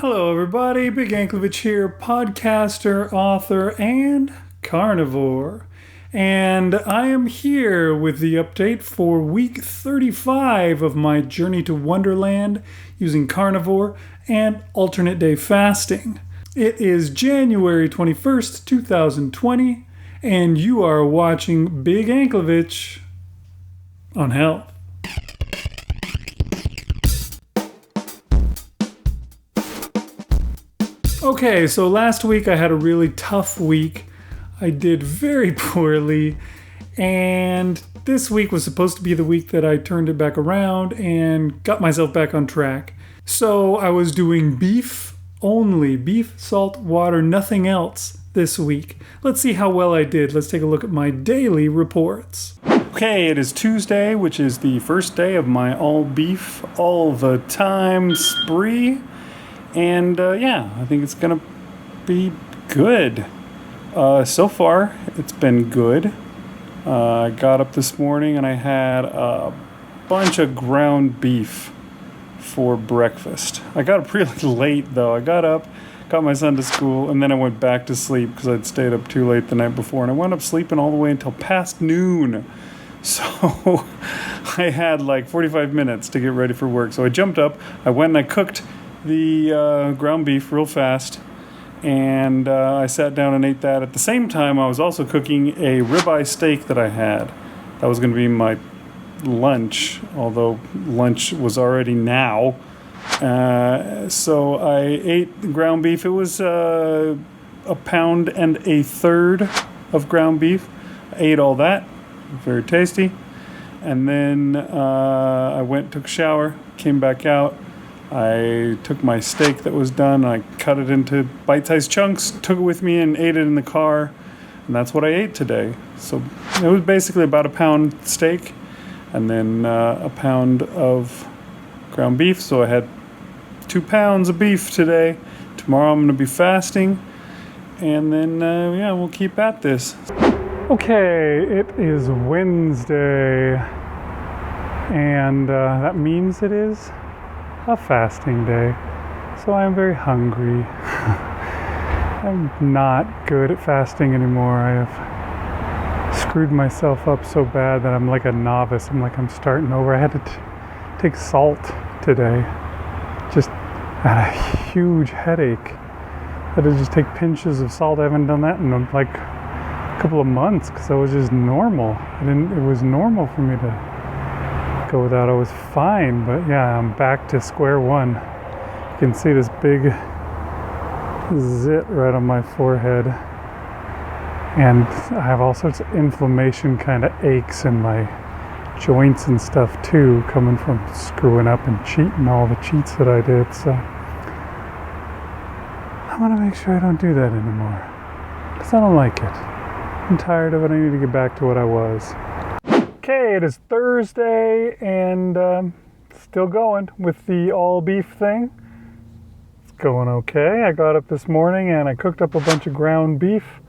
Hello, everybody. Big Anklevich here, podcaster, author, and carnivore. And I am here with the update for week 35 of my journey to One-derland using carnivore and alternate day fasting. It is January 21st, 2020, and you are watching Big Anklevich on health. Okay, so last week I had a really tough week. I did very poorly, and this week was supposed to be the week that I turned it back around and got myself back on track. So I was doing beef only, beef, salt, water, nothing else this week. Let's see how well I did. Let's take a look at my daily reports. Okay, it is Tuesday, which is the first day of my all beef, all the time spree. And I think it's going to be good. So far, it's been good. I got up this morning and I had a bunch of ground beef for breakfast. I got up really late, though. I got up, got my son to school, and then I went back to sleep because I'd stayed up too late the night before. And I wound up sleeping all the way until past noon. So I had like 45 minutes to get ready for work. So I jumped up, I went and I cooked the ground beef real fast, and I sat down and ate that. At the same time, I was also cooking a ribeye steak that I had. That was going to be my lunch, although lunch was already now. So I ate the ground beef. It was 1.33 pounds of ground beef. I ate all that. Very tasty. And then I went, took a shower, came back out. I took my steak that was done, I cut it into bite-sized chunks, took it with me and ate it in the car, and that's what I ate today. So it was basically about a pound steak and then a pound of ground beef. So I had 2 pounds of beef today. Tomorrow I'm going to be fasting, and then we'll keep at this. Okay, it is Wednesday, and that means it is a fasting day, so I am very hungry. I'm not good at fasting anymore. I have screwed myself up so bad that I'm like a novice. I'm starting over. I had to take salt today. Just had a huge headache. I had to just take pinches of salt. I haven't done that in like a couple of months because that was just normal. It was normal for me to go without. I was fine, but yeah, I'm back to square one. You can see this big zit right on my forehead, and I have all sorts of inflammation, kind of aches in my joints and stuff too, coming from screwing up and cheating all the cheats that I did. So I want to make sure I don't do that anymore because I don't like it. I'm tired of it. I need to get back to what I was. Okay, it is Thursday, and still going with the all beef thing. It's going okay. I got up this morning and I cooked up a bunch of ground beef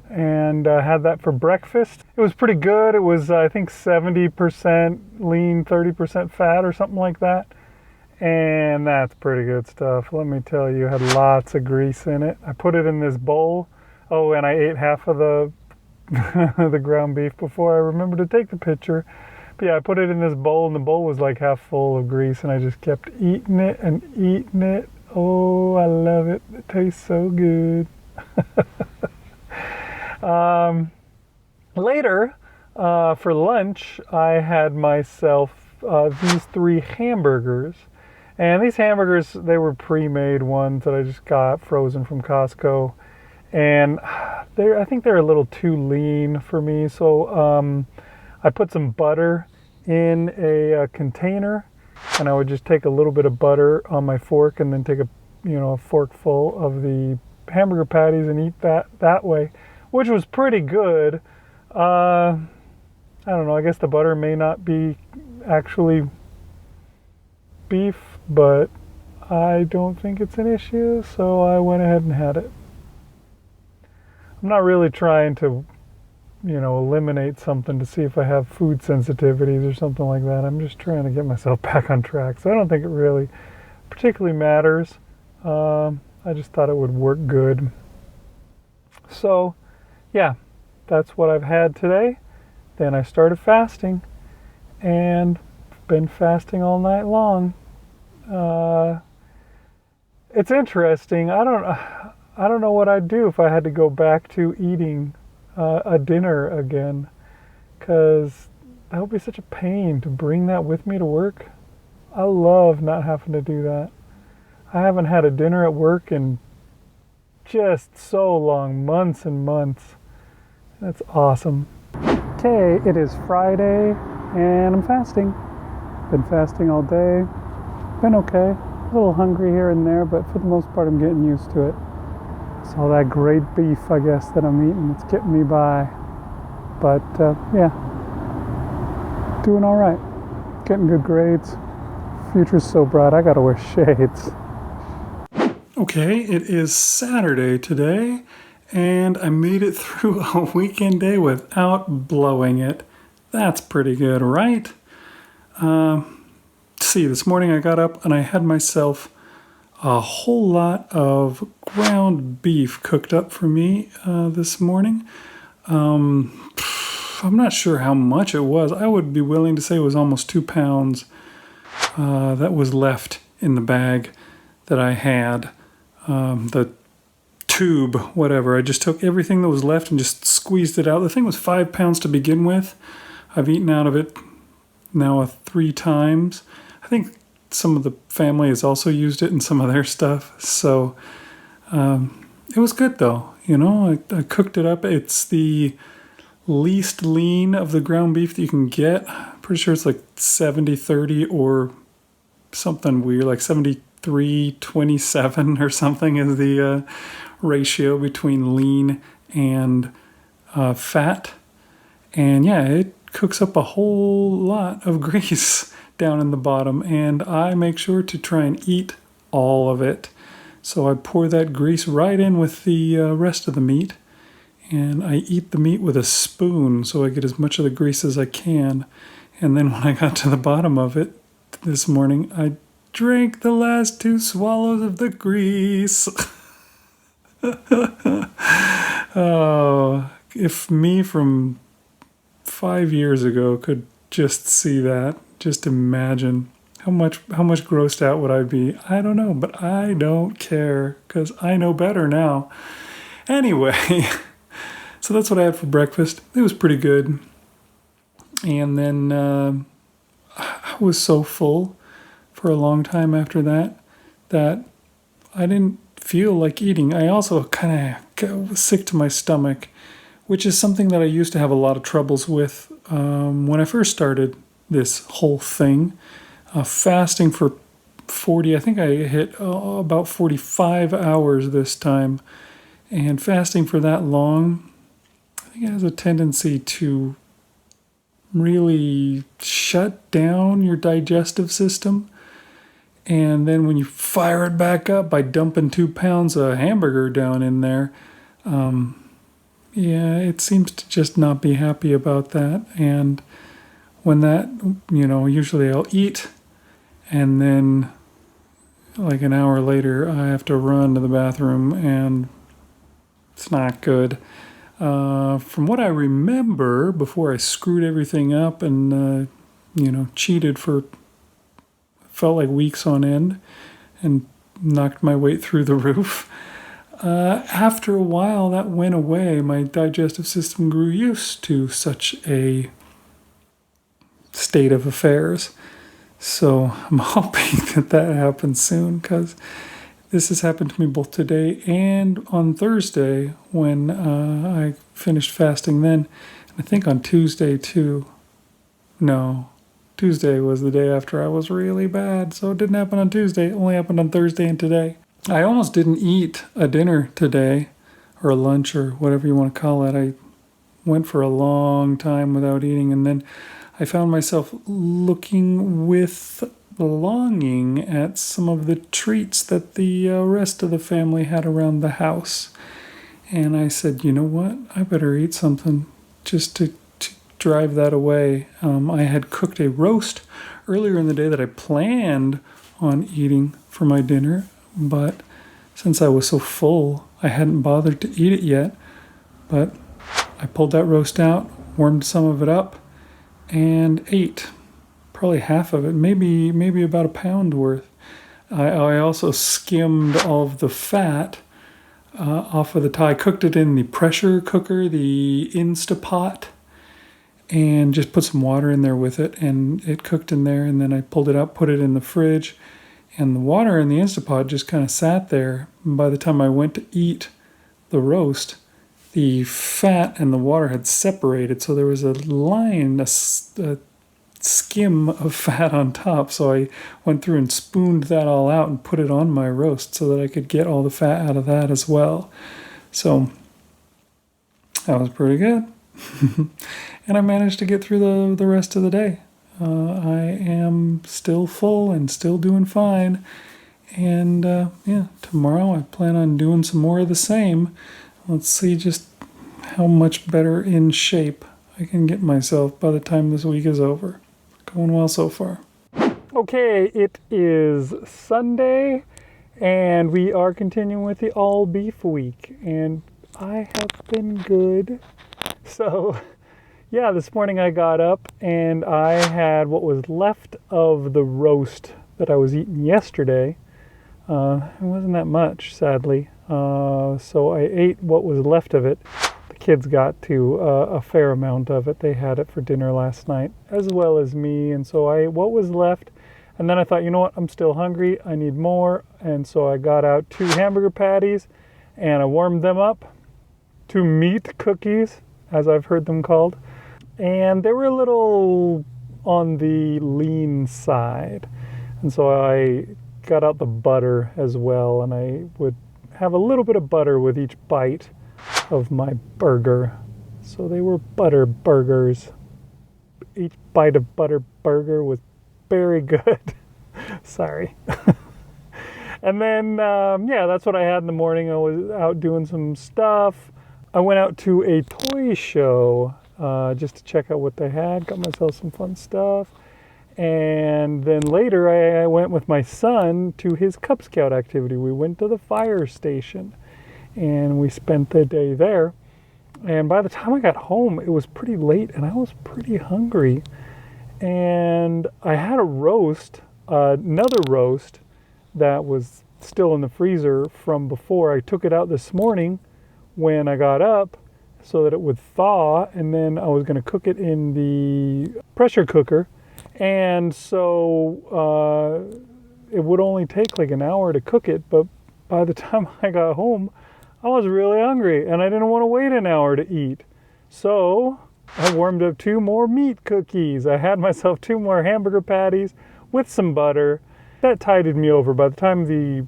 and had that for breakfast. It was pretty good. It was, I think, 70% lean, 30% fat or something like that. And that's pretty good stuff. Let me tell you, it had lots of grease in it. I put it in this bowl. Oh, and I ate half of the ground beef before I remembered to take the picture. But yeah, I put it in this bowl, and the bowl was like half full of grease, and I just kept eating it and eating it. Oh, I love it. It tastes so good. Later, for lunch, I had myself these 3 hamburgers. And these hamburgers, they were pre-made ones that I just got frozen from Costco. And I think they're a little too lean for me, so I put some butter in a container, and I would just take a little bit of butter on my fork and then take a forkful of the hamburger patties and eat that way, which was pretty good. I don't know, I guess the butter may not be actually beef, but I don't think it's an issue, so I went ahead and had it. I'm not really trying to, eliminate something to see if I have food sensitivities or something like that. I'm just trying to get myself back on track. So I don't think it really particularly matters. I just thought it would work good. So, yeah, that's what I've had today. Then I started fasting and been fasting all night long. Uh, it's interesting. I don't know what I'd do if I had to go back to eating a dinner again, because that would be such a pain to bring that with me to work. I love not having to do that. I haven't had a dinner at work in just so long, months and months. That's awesome. Okay, it is Friday and I'm fasting. Been fasting all day. Been okay. A little hungry here and there, but for the most part I'm getting used to it. It's all that great beef, I guess, that I'm eating. It's getting me by. But yeah, doing all right. Getting good grades. Future's so bright, I gotta wear shades. Okay, it is Saturday today, and I made it through a weekend day without blowing it. That's pretty good, right? See, this morning I got up and I had myself a whole lot of ground beef cooked up for me this morning. I'm not sure how much it was. I would be willing to say it was almost 2 pounds that was left in the bag that I had. The tube, whatever. I just took everything that was left and just squeezed it out. The thing was 5 pounds to begin with. I've eaten out of it now 3 times. I think some of the family has also used it in some of their stuff. So it was good though. You know, I cooked it up. It's the least lean of the ground beef that you can get. Pretty sure it's like 70-30 or something weird, like 73-27 or something is the ratio between lean and fat. And yeah, it cooks up a whole lot of grease down in the bottom, and I make sure to try and eat all of it. So I pour that grease right in with the rest of the meat, and I eat the meat with a spoon so I get as much of the grease as I can. And then when I got to the bottom of it this morning, I drank the last 2 swallows of the grease. Oh, if me from 5 years ago could just see that, just imagine how much grossed out would I be. I don't know, but I don't care because I know better now. Anyway, so that's what I had for breakfast. It was pretty good. And then I was so full for a long time after that I didn't feel like eating. I also kind of was sick to my stomach, which is something that I used to have a lot of troubles with when I first started this whole thing. Fasting for 40, I think I hit about 45 hours this time. And fasting for that long, I think it has a tendency to really shut down your digestive system. And then when you fire it back up by dumping 2 pounds of hamburger down in there, yeah, it seems to just not be happy about that. And when that, usually I'll eat, and then like an hour later I have to run to the bathroom, and it's not good. From what I remember, before I screwed everything up and, cheated for, felt like weeks on end and knocked my weight through the roof, after a while that went away. My digestive system grew used to such a state of affairs. So I'm hoping that happens soon, because this has happened to me both today and on Thursday when I finished fasting then. And I think on Tuesday too. No, Tuesday was the day after I was really bad. So it didn't happen on Tuesday. It only happened on Thursday and today. I almost didn't eat a dinner today, or a lunch, or whatever you want to call it. I went for a long time without eating, and then I found myself looking with longing at some of the treats that the rest of the family had around the house. And I said, you know what? I better eat something just to drive that away. I had cooked a roast earlier in the day that I planned on eating for my dinner, but since I was so full, I hadn't bothered to eat it yet. But I pulled that roast out, warmed some of it up, and ate probably half of it, maybe about a pound worth. I also skimmed all of the fat off of the tie. I cooked it in the pressure cooker, the Instapot, and just put some water in there with it, and it cooked in there. And then I pulled it out, put it in the fridge, and the water in the Instapot just kind of sat there. And by the time I went to eat the roast, the fat and the water had separated, so there was a line, a skim of fat on top. So I went through and spooned that all out and put it on my roast so that I could get all the fat out of that as well. So that was pretty good. And I managed to get through the rest of the day. I am still full and still doing fine. And tomorrow I plan on doing some more of the same. Let's see just how much better in shape I can get myself by the time this week is over. Going well so far. Okay, it is Sunday, and we are continuing with the all beef week, and I have been good. So, yeah, this morning I got up and I had what was left of the roast that I was eating yesterday. It wasn't that much, sadly. So I ate what was left of it. The kids got to a fair amount of it. They had it for dinner last night, as well as me. And so I ate what was left. And then I thought, you know what? I'm still hungry. I need more. And so I got out 2 hamburger patties and I warmed them up. 2 meat cookies, as I've heard them called. And they were a little on the lean side. And so I got out the butter as well. And I would have a little bit of butter with each bite of my burger. So they were butter burgers. Each bite of butter burger was very good. Sorry. And then, that's what I had in the morning. I was out doing some stuff. I went out to a toy show just to check out what they had. Got myself some fun stuff. And then later I went with my son to his Cub Scout activity. We went to the fire station and we spent the day there. And by the time I got home, it was pretty late and I was pretty hungry. And I had a roast, another roast that was still in the freezer from before. I took it out this morning when I got up so that it would thaw, and then I was going to cook it in the pressure cooker. And so it would only take like an hour to cook it, but by the time I got home, I was really hungry and I didn't want to wait an hour to eat. So I warmed up 2 more meat cookies. I had myself 2 more hamburger patties with some butter. That tided me over. By the time the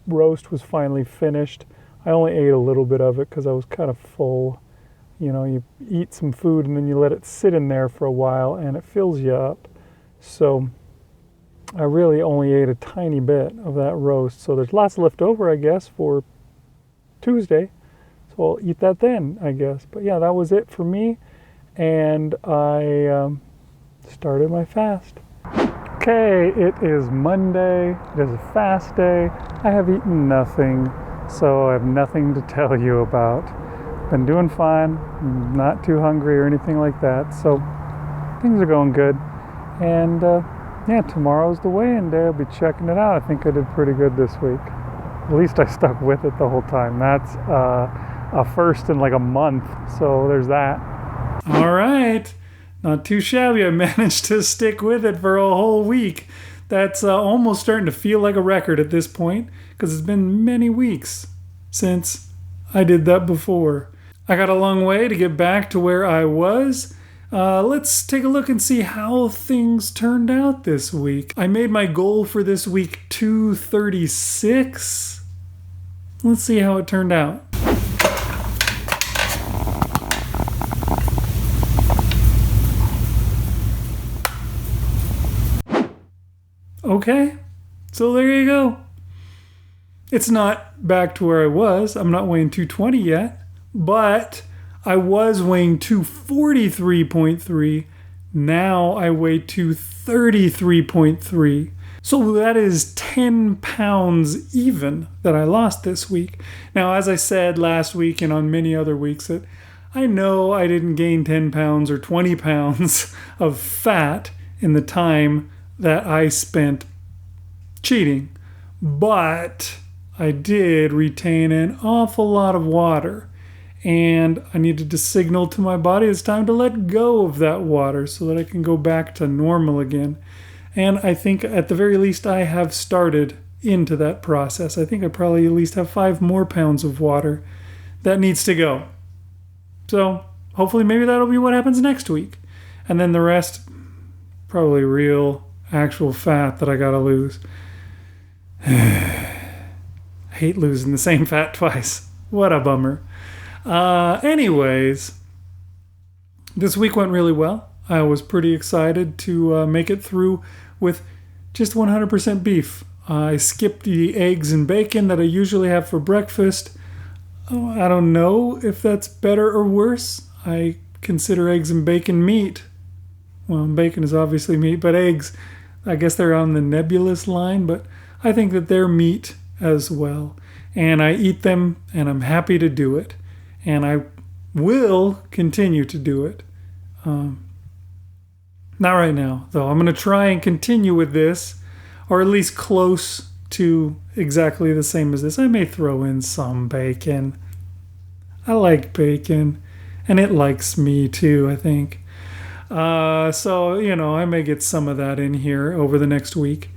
roast was finally finished, I only ate a little bit of it because I was kind of full. You know, you eat some food and then you let it sit in there for a while and it fills you up. So I really only ate a tiny bit of that roast. So there's lots left over, I guess, for Tuesday. So I'll eat that then, I guess. But yeah, that was it for me. And I started my fast. Okay, it is Monday. It is a fast day. I have eaten nothing, so I have nothing to tell you about. Been doing fine, not too hungry or anything like that, so things are going good. And tomorrow's the weigh-in day. I'll be checking it out. I think I did pretty good this week. At least I stuck with it the whole time. That's a first in like a month, so there's that. All right, not too shabby. I managed to stick with it for a whole week. That's almost starting to feel like a record at this point, because it's been many weeks since I did that before. I got a long way to get back to where I was. Let's take a look and see how things turned out this week. I made my goal for this week 236. Let's see how it turned out. Okay, so there you go. It's not back to where I was. I'm not weighing 220 yet. But I was weighing 243.3. Now I weigh 233.3. So that is 10 pounds even that I lost this week. Now, as I said last week and on many other weeks, that I know I didn't gain 10 pounds or 20 pounds of fat in the time that I spent cheating, but I did retain an awful lot of water, and I needed to signal to my body it's time to let go of that water so that I can go back to normal again. And I think at the very least I have started into that process. I think I probably at least have 5 more pounds of water that needs to go. So hopefully maybe that'll be what happens next week. And then the rest, probably real, actual fat that I gotta lose. I hate losing the same fat twice. What a bummer. Anyways, this week went really well. I was pretty excited to make it through with just 100% beef. I skipped the eggs and bacon that I usually have for breakfast. Oh, I don't know if that's better or worse. I consider eggs and bacon meat. Well, bacon is obviously meat, but eggs, I guess they're on the nebulous line, but I think that they're meat as well. And I eat them, and I'm happy to do it. And I will continue to do it. Not right now, though. I'm going to try and continue with this, or at least close to exactly the same as this. I may throw in some bacon. I like bacon, and it likes me too, I think. So, I may get some of that in here over the next week.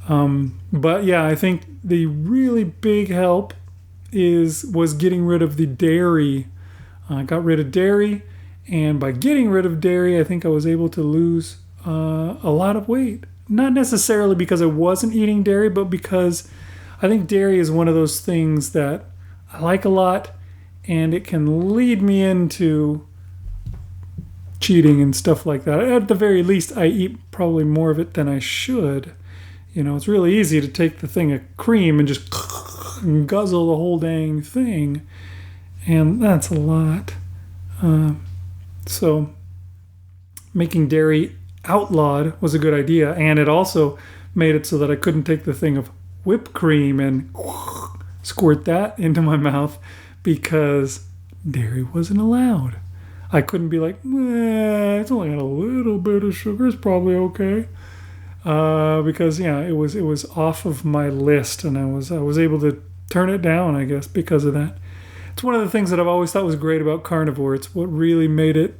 But yeah, I think the really big help was getting rid of the dairy. I got rid of dairy. And by getting rid of dairy, I think I was able to lose a lot of weight. Not necessarily because I wasn't eating dairy, but because I think dairy is one of those things that I like a lot, and it can lead me into cheating and stuff like that. At the very least, I eat probably more of it than I should. It's really easy to take the thing of cream and just guzzle the whole dang thing, and that's a lot. So making dairy outlawed was a good idea, and it also made it so that I couldn't take the thing of whipped cream and squirt that into my mouth because dairy wasn't allowed. I couldn't be like, it's only got a little bit of sugar, it's probably okay. Because it was off of my list, and I was able to turn it down, I guess, because of that. It's one of the things that I've always thought was great about carnivore. It's what really made it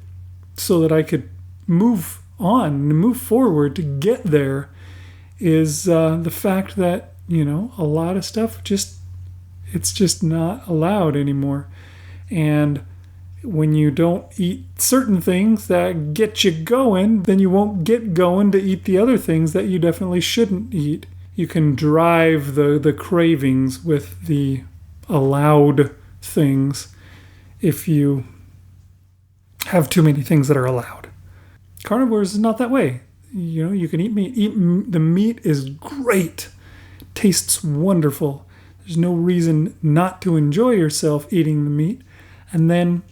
so that I could move on and move forward to get there is the fact that, a lot of stuff it's just not allowed anymore. And when you don't eat certain things that get you going, then you won't get going to eat the other things that you definitely shouldn't eat. You can drive the cravings with the allowed things if you have too many things that are allowed. Carnivores is not that way. You can eat meat. The meat is great. Tastes wonderful. There's no reason not to enjoy yourself eating the meat. And then,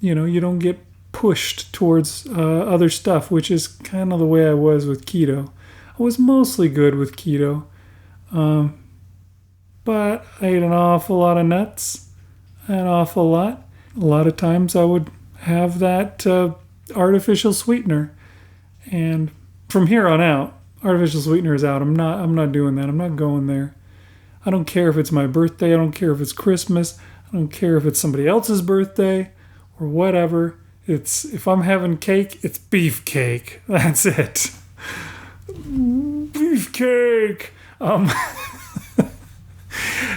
you don't get pushed towards other stuff, which is kind of the way I was with keto. I was mostly good with keto. But I ate an awful lot of nuts. An awful lot. A lot of times I would have that artificial sweetener. And from here on out, artificial sweetener is out. I'm not doing that. I'm not going there. I don't care if it's my birthday. I don't care if it's Christmas. I don't care if it's somebody else's birthday or whatever. If I'm having cake, it's beef cake. That's it. Beef cake.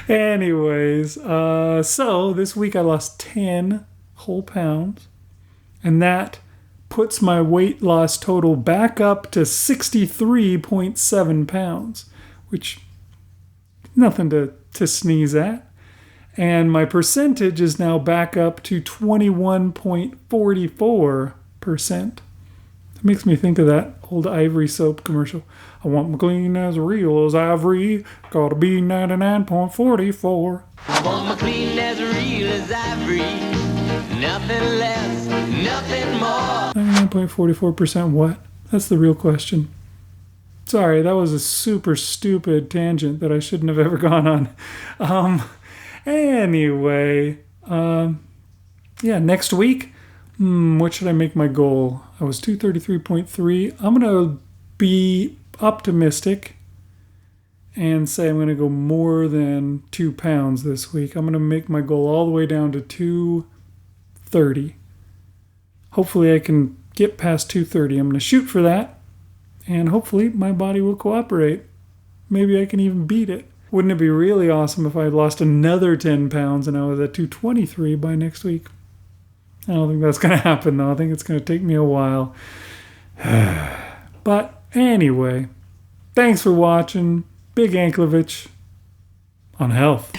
Anyways, so this week I lost 10 whole pounds, and that puts my weight loss total back up to 63.7 pounds, which nothing to sneeze at. And my percentage is now back up to 21.44%. It makes me think of that old Ivory soap commercial. I want my clean as real as ivory. Gotta be 99.44. I want my clean as real as ivory. Nothing less, nothing more. 99.44% what? That's the real question. Sorry, that was a super stupid tangent that I shouldn't have ever gone on. Anyway, yeah, next week, what should I make my goal? I was 233.3. I'm going to be optimistic and say I'm going to go more than 2 pounds this week. I'm going to make my goal all the way down to 230. Hopefully I can get past 230. I'm going to shoot for that, and hopefully my body will cooperate. Maybe I can even beat it. Wouldn't it be really awesome if I lost another 10 pounds and I was at 223 by next week? I don't think that's going to happen, though. I think it's going to take me a while. But anyway, thanks for watching. Big Anklovich on health.